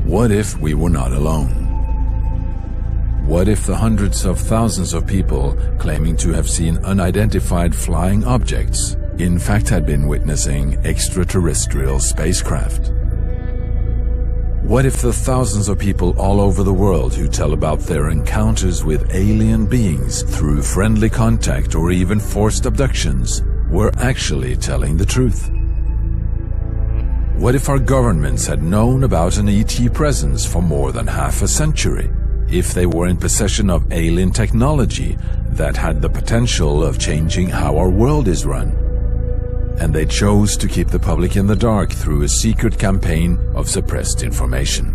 What if we were not alone? What if the hundreds of thousands of people claiming to have seen unidentified flying objects in fact had been witnessing extraterrestrial spacecraft? What if the thousands of people all over the world who tell about their encounters with alien beings through friendly contact or even forced abductions were actually telling the truth? What if our governments had known about an ET presence for more than half a century? If they were in possession of alien technology that had the potential of changing how our world is run, and they chose to keep the public in the dark through a secret campaign of suppressed information?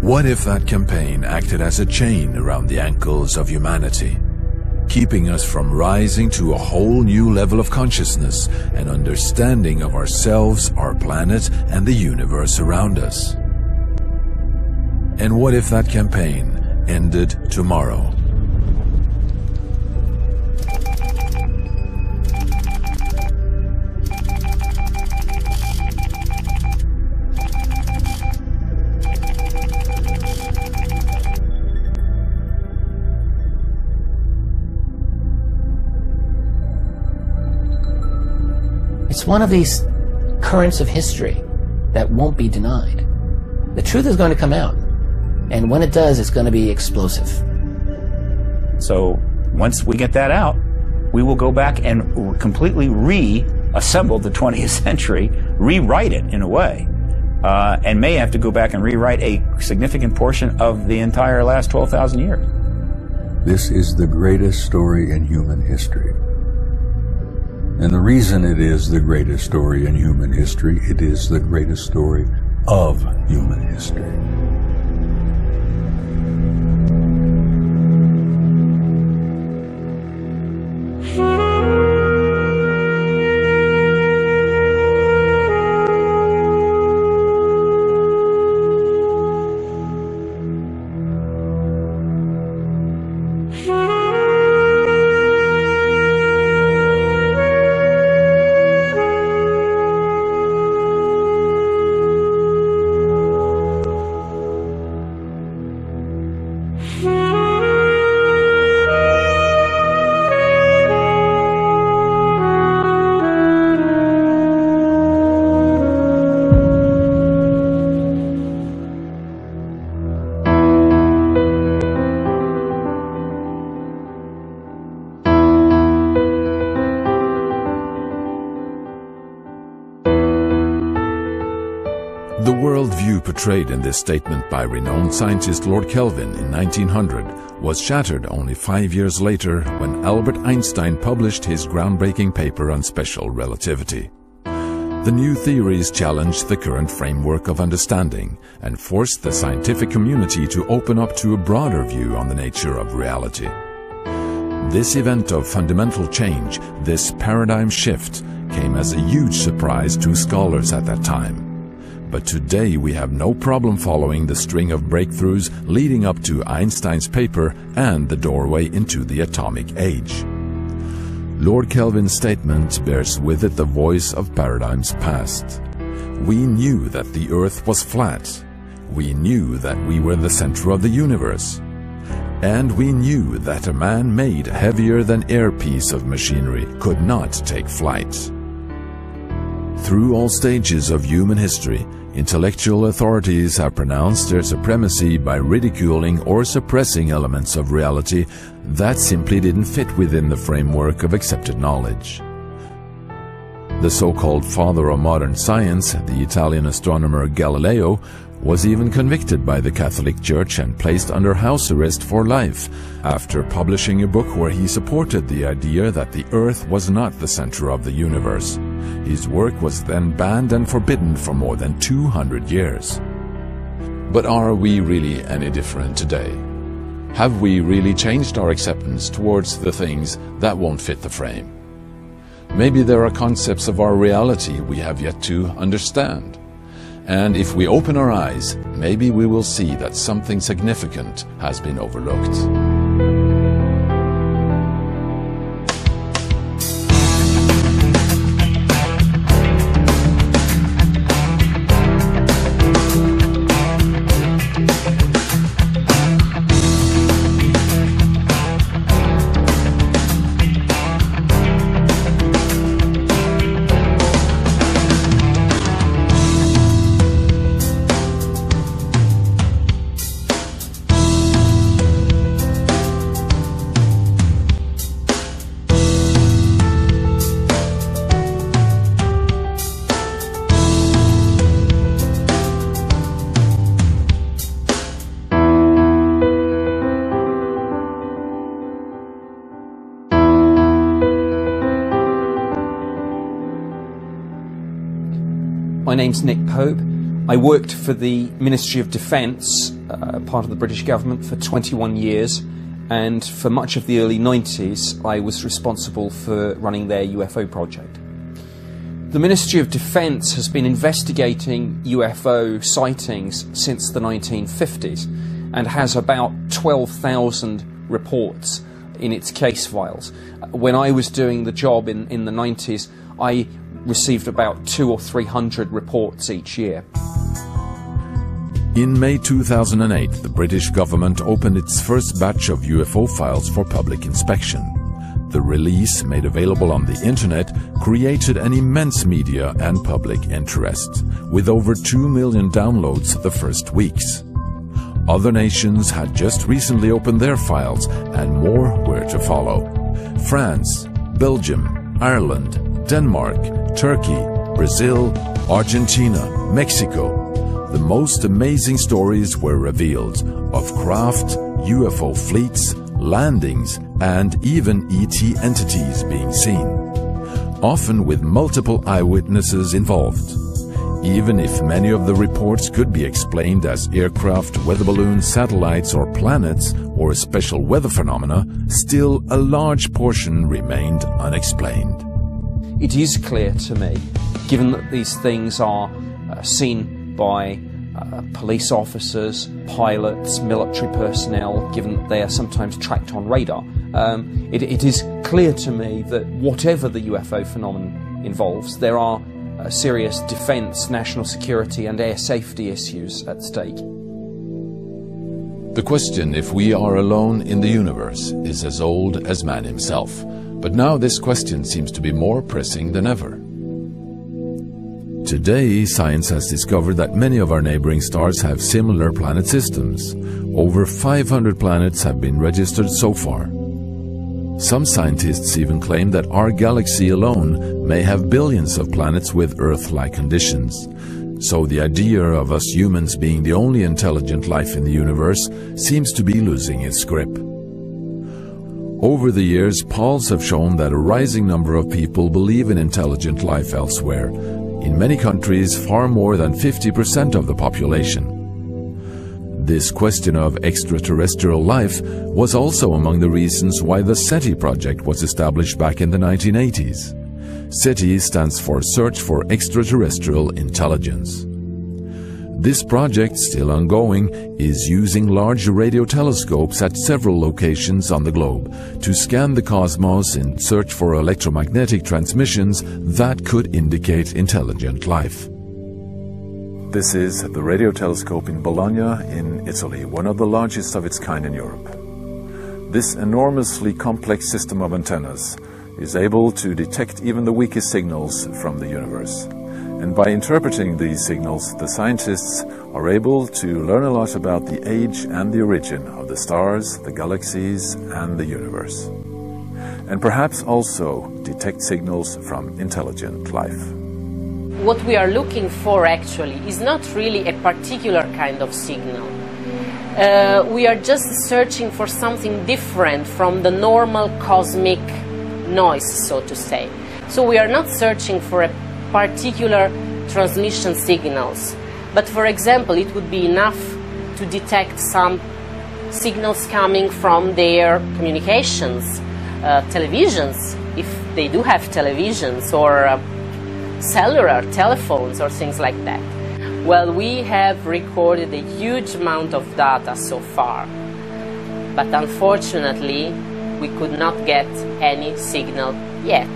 What if that campaign acted as a chain around the ankles of humanity, keeping us from rising to a whole new level of consciousness and understanding of ourselves, our planet, and the universe around us? And what if that campaign ended tomorrow? It's one of these currents of history that won't be denied. The truth is going to come out, and when it does, it's going to be explosive. So once we get that out, we will go back and completely reassemble the 20th century, rewrite it in a way, and may have to go back and rewrite a significant portion of the entire last 12,000 years. This is the greatest story in human history. And the reason it is the greatest story in human history, it is the greatest story of human history. The worldview portrayed in this statement by renowned scientist Lord Kelvin in 1900 was shattered only 5 years later when Albert Einstein published his groundbreaking paper on special relativity. The new theories challenged the current framework of understanding and forced the scientific community to open up to a broader view on the nature of reality. This event of fundamental change, this paradigm shift, came as a huge surprise to scholars at that time. But today we have no problem following the string of breakthroughs leading up to Einstein's paper and the doorway into the atomic age. Lord Kelvin's statement bears with it the voice of paradigms past. We knew that the Earth was flat. We knew that we were the center of the universe. And we knew that a man-made heavier-than-air piece of machinery could not take flight. Through all stages of human history, intellectual authorities have pronounced their supremacy by ridiculing or suppressing elements of reality that simply didn't fit within the framework of accepted knowledge. The so-called father of modern science, the Italian astronomer Galileo, was even convicted by the Catholic Church and placed under house arrest for life after publishing a book where he supported the idea that the Earth was not the center of the universe. His work was then banned and forbidden for more than 200 years. But are we really any different today? Have we really changed our acceptance towards the things that won't fit the frame? Maybe there are concepts of our reality we have yet to understand. And if we open our eyes, maybe we will see that something significant has been overlooked. name's Nick Pope. I worked for the Ministry of Defence, part of the British government, for 21 years, and for much of the early 90s I was responsible for running their UFO project. The Ministry of Defence has been investigating UFO sightings since the 1950s and has about 12,000 reports in its case files. When I was doing the job in the 90s, I received about 200 or 300 reports each year. In May 2008, the British government opened its first batch of UFO files for public inspection. The release, made available on the internet, created an immense media and public interest, with over 2 million downloads the first weeks. Other nations had just recently opened their files, and more were to follow. France, Belgium, Ireland, Denmark, Turkey, Brazil, Argentina, Mexico. The most amazing stories were revealed of craft, UFO fleets, landings, and even ET entities being seen, often with multiple eyewitnesses involved. Even if many of the reports could be explained as aircraft, weather balloons, satellites, or planets, or special weather phenomena, still a large portion remained unexplained. It is clear to me, given that these things are seen by police officers, pilots, military personnel, given that they are sometimes tracked on radar, it is clear to me that whatever the UFO phenomenon involves, there are serious defence, national security and air safety issues at stake. The question if we are alone in the universe is as old as man himself, but now this question seems to be more pressing than ever. Today, science has discovered that many of our neighboring stars have similar planet systems. Over 500 planets have been registered so far. Some scientists even claim that our galaxy alone may have billions of planets with Earth-like conditions. So the idea of us humans being the only intelligent life in the universe seems to be losing its grip. Over the years, polls have shown that a rising number of people believe in intelligent life elsewhere. In many countries, far more than 50% of the population. This question of extraterrestrial life was also among the reasons why the SETI project was established back in the 1980s. SETI stands for Search for Extraterrestrial Intelligence. This project, still ongoing, is using large radio telescopes at several locations on the globe to scan the cosmos in search for electromagnetic transmissions that could indicate intelligent life. This is the radio telescope in Bologna in Italy, one of the largest of its kind in Europe. This enormously complex system of antennas is able to detect even the weakest signals from the universe. And by interpreting these signals, the scientists are able to learn a lot about the age and the origin of the stars, the galaxies, and the universe. And perhaps also detect signals from intelligent life. What we are looking for actually is not really a particular kind of signal. We are just searching for something different from the normal cosmic noise, so to say. So we are not searching for a particular transmission signals, but for example it would be enough to detect some signals coming from their communications, televisions, if they do have televisions, or cellular telephones or things like that. Well, we have recorded a huge amount of data so far, but unfortunately we could not get any signal yet.